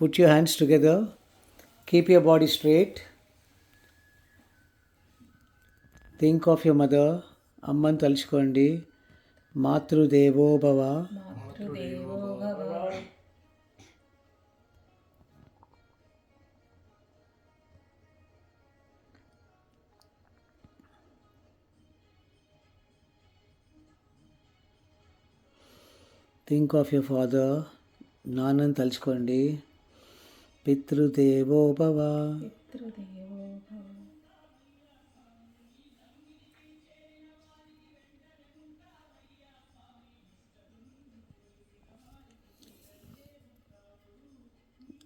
Put your hands together. Keep your body straight. Think of your mother. అమ్మని తలుచుకోండి. మాతృదేవో భవ. మాతృదేవో భవ. Think of your father. నాన్నని తలుచుకోండి. పితృదేవో భవ. పితృదేవో భవ.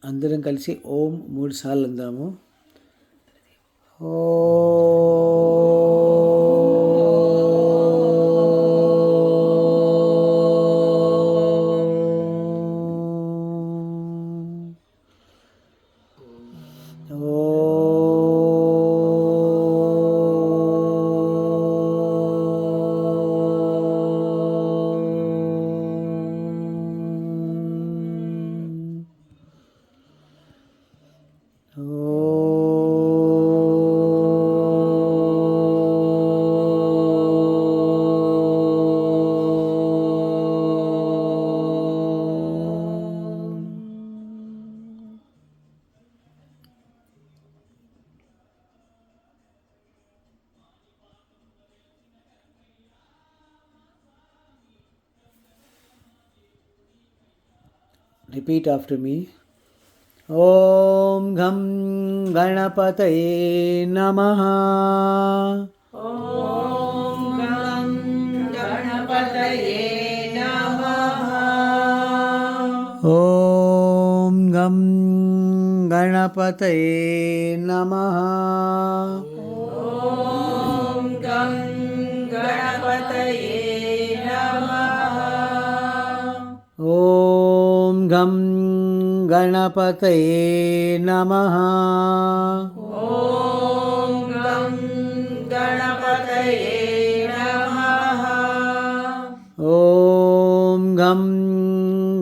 అందరం కలిసి ఓం 3 సార్లు అందాము. ఓ Repeat after me. Om Gham Ganapataye Namaha. Om Gam Ganapataye Namaha. Om Gham Ganapataye Namaha. Om Gam Ganapataye Namaha. Om Gham Ganapataye Namaha. Om Gam Ganapataye Namaha. Om Gham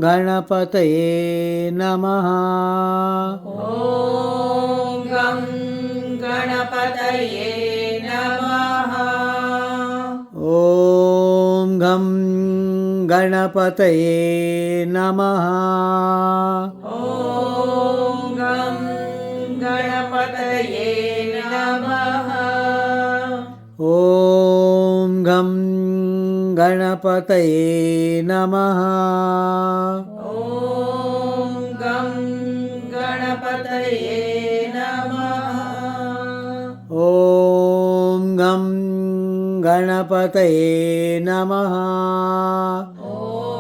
Ganapataye Namaha. Om Gam Ganapataye Namaha. Om Gham Ganapataye Namaha. Om Gam Ganapataye Namaha. Om Gham Ganapataye Namaha. Om Gam Ganapataye Namaha. Om Gham Ganapataye Namaha.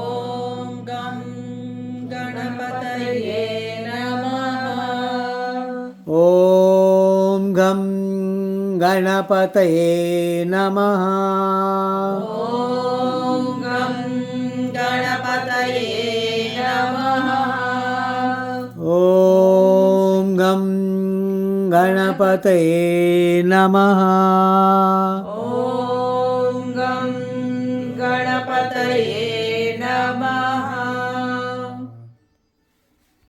Om Gam Ganapataye Namaha. Om Gham Ganapataye Namaha. Om Gam Ganapataye Namaha. Om Gham Ganapataye Namaha. Om Gam Ganapataye